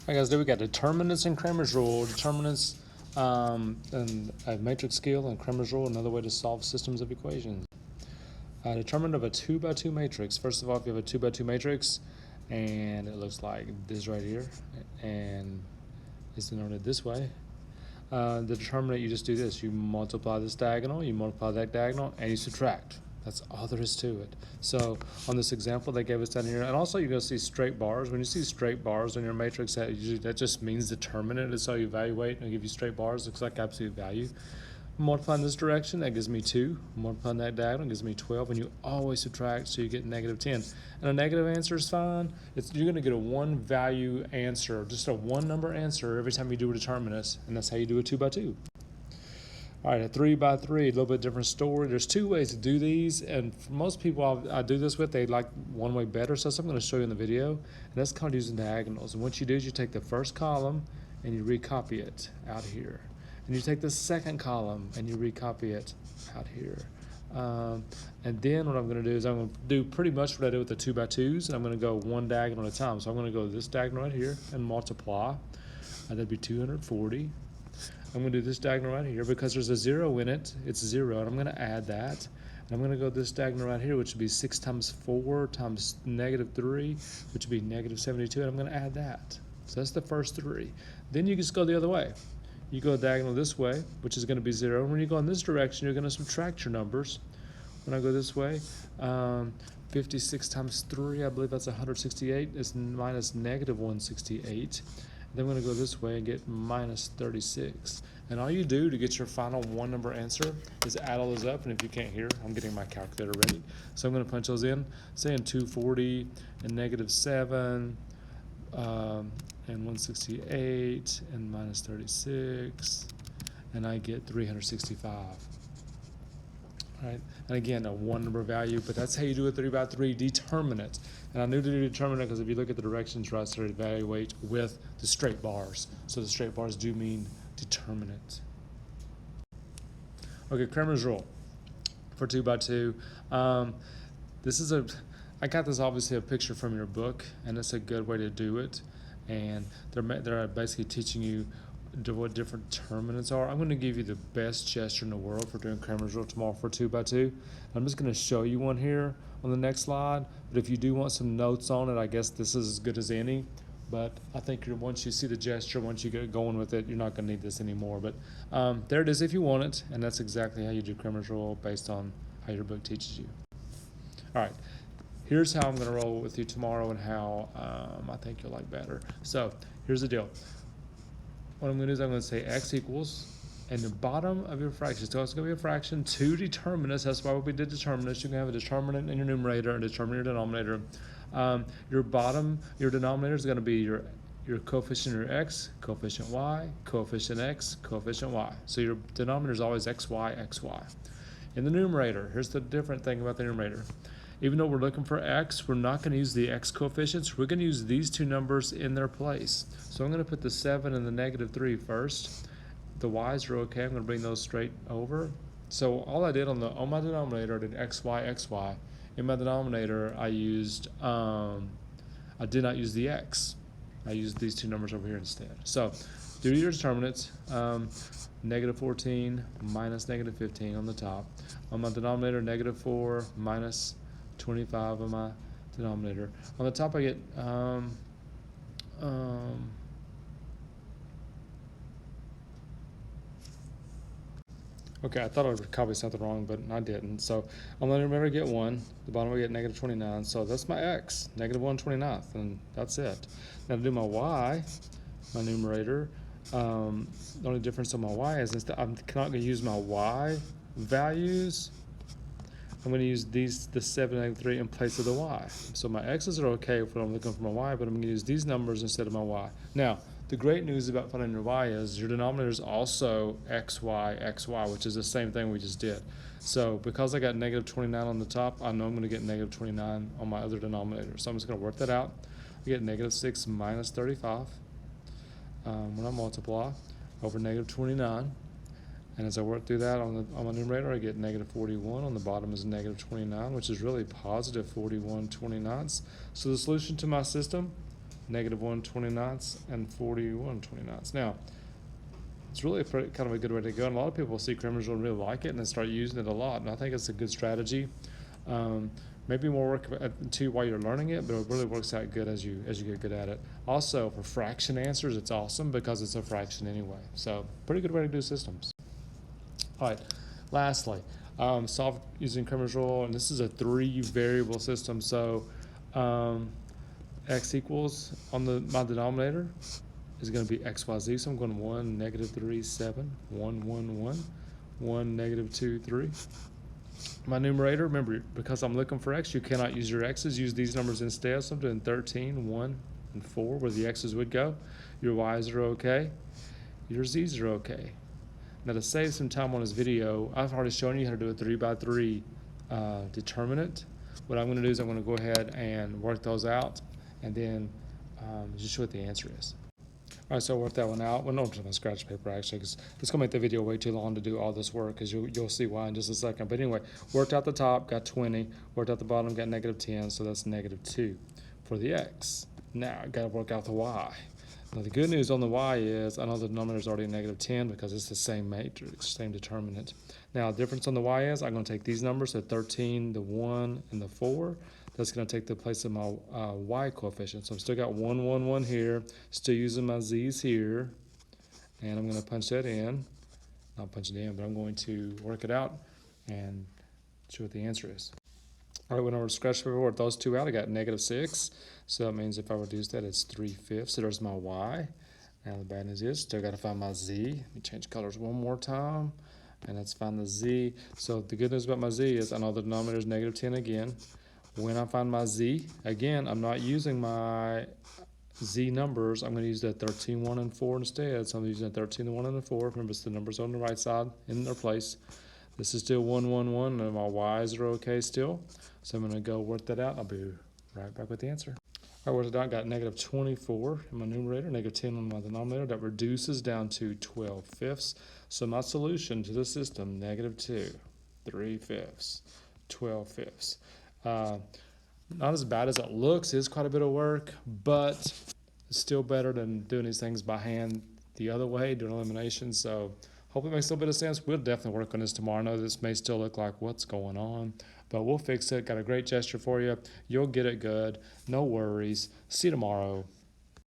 All right, guys, there we got determinants and Cramer's rule. Determinants and a matrix scale, and Cramer's rule, another way to solve systems of equations. Determinant of a 2 by 2 matrix. First of all, if you have a 2 by 2 matrix, and it looks like this right here, and it's denoted this way, the determinant, you just do this. You multiply this diagonal, you multiply that diagonal, and you subtract. That's all there is to it. So on this example they gave us down here, and also you're going to see straight bars. When you see straight bars in your matrix, that just means determinant. It's how you evaluate and give you straight bars. Looks like absolute value. Multiplying this direction, that gives me 2. Multiplying that diagonal gives me 12, and you always subtract, so you get negative 10. And a negative answer is fine. You're going to get a one value answer, just a one number answer every time you do a determinant, and that's how you do a 2 by 2. All right, a 3 by 3, a little bit different story. There's two ways to do these, and for most people I do this with, they like one way better, so that's what I'm going to show you in the video, and that's called using diagonals. And what you do is you take the first column and you recopy it out here. And you take the second column and you recopy it out here. And then what I'm going to do is I'm going to do pretty much what I did with the 2 by 2s, and I'm going to go one diagonal at a time. So I'm going to go this diagonal right here and multiply, and that'd be 240. I'm going to do this diagonal right here because there's a 0 in it. It's 0, and I'm going to add that. And I'm going to go this diagonal right here, which would be 6 times 4 times negative 3, which would be negative 72, and I'm going to add that. So that's the first 3. Then you just go the other way. You go diagonal this way, which is going to be 0. And when you go in this direction, you're going to subtract your numbers. When I go this way, 56 times 3, I believe that's 168, is minus negative 168. Then I'm going to go this way and get minus 36. And all you do to get your final one number answer is add all those up. And if you can't hear, I'm getting my calculator ready. So I'm going to punch those in, saying 240 and negative 7. And 168 and minus 36, and I get 365. All right, and again, a one number value, but that's how you do a 3 by 3 determinant. And I knew to do determinant because if you look at the directions, right, so evaluate with the straight bars. So the straight bars do mean determinant. Okay, Cramer's rule for 2 by 2. I got this obviously a picture from your book, and it's a good way to do it. And they're basically teaching you what different determinants are. I'm going to give you the best gesture in the world for doing Cramer's rule tomorrow for 2 by 2. I'm just going to show you one here on the next slide. But if you do want some notes on it, I guess this is as good as any. But I think once you see the gesture, once you get going with it, you're not going to need this anymore. But there it is if you want it, and that's exactly how you do Cramer's rule based on how your book teaches you. All right. Here's how I'm going to roll with you tomorrow and how I think you'll like better. So here's the deal. What I'm going to do is I'm going to say x equals, and the bottom of your fraction, so it's going to be a fraction, 2 determinants. That's why we did determinants. You can have a determinant in your numerator and determinant in your denominator. Your denominator is going to be your coefficient, your x, coefficient y, coefficient x, coefficient y. So your denominator is always xy, xy. In the numerator, here's the different thing about the numerator. Even though we're looking for x, we're not going to use the x coefficients. We're going to use these two numbers in their place. So I'm going to put the 7 and the negative 3 first. The y's are okay. I'm going to bring those straight over. So all I did on my denominator, I did xy, xy. In my denominator, I did not use the x. I used these two numbers over here instead. So do your determinants. Negative 14 minus negative 15 on the top. On my denominator, negative 4 minus 25 on my denominator. On the top I get okay, I thought I would copy something wrong, but I didn't. So on the numerator I get 1, the bottom I get negative 29. So that's my x, negative 1/29th, and that's it. Now to do my y, my numerator, the only difference on my y is instead I'm not going to use my y values. I'm going to use the 7 and 3 in place of the y. So my x's are okay when I'm looking for my y, but I'm going to use these numbers instead of my y. Now, the great news about finding your y is your denominator is also xy, xy, which is the same thing we just did. So because I got negative 29 on the top, I know I'm going to get negative 29 on my other denominator. So I'm just going to work that out. I get negative 6 minus 35 when I multiply over negative 29. And as I work through that on my numerator, I get negative 41. On the bottom is negative 29, which is really positive 41/29. So the solution to my system negative 1/29, and 41/29. Now, it's really kind of a good way to go, and a lot of people see Cramer's rule and really like it, and they start using it a lot, and I think it's a good strategy. Maybe more work too while you're learning it, but it really works out good as you get good at it. Also, for fraction answers, it's awesome because it's a fraction anyway. So, pretty good way to do systems. All right, lastly, solve using Cramer's rule, and this is a 3-variable system. So, x equals on my denominator is going to be xyz. So I'm going 1, -3, 7, 1, 1, 1, 1, -2, 3. My numerator, remember, because I'm looking for x, you cannot use your x's. Use these numbers instead. So I'm doing 13, 1, and 4, where the x's would go. Your y's are okay. Your z's are okay. Now, to save some time on this video, I've already shown you how to do a 3x3 determinant. What I'm going to do is I'm going to go ahead and work those out, and then just show what the answer is. All right, so I worked that one out. Well, no, I'm just going to scratch paper, actually, because it's going to make the video way too long to do all this work, because you'll see why in just a second. But anyway, worked out the top, got 20. Worked out the bottom, got -10, so that's -2 for the x. Now, I got to work out the y. Now, the good news on the y is I know the denominator is already -10 because it's the same matrix, same determinant. Now, the difference on the y is I'm going to take these numbers, the 13, the 1, and the 4. That's going to take the place of my y coefficient. So I've still got 1, 1, 1 here, still using my z's here, and I'm going to punch that in. Not punch it in, but I'm going to work it out and show what the answer is. All right, when I was scratch paper, work those two out, I got -6. So that means if I reduce that, it's 3/5. So there's my y. Now the bad news is, still got to find my z. Let me change colors one more time, and let's find the z. So the good news about my z is I know the denominator is -10 again. When I find my z, again, I'm not using my z numbers. I'm going to use the 13, 1, and 4 instead. So I'm using the 13, the 1, and the 4. Remember, it's the numbers on the right side in their place. This is still 1, 1, 1, and my y's are okay still. So I'm going to go work that out. I'll be right back with the answer. All right, worked it out. Got -24 in my numerator, -10 on my denominator. That reduces down to 12/5. So my solution to the system, -2, 3/5, 12/5. Not as bad as it looks. It is quite a bit of work, but it's still better than doing these things by hand the other way, doing elimination. So hopefully it makes a little bit of sense. We'll definitely work on this tomorrow. I know this may still look like what's going on, but we'll fix it. Got a great gesture for you. You'll get it good. No worries. See you tomorrow.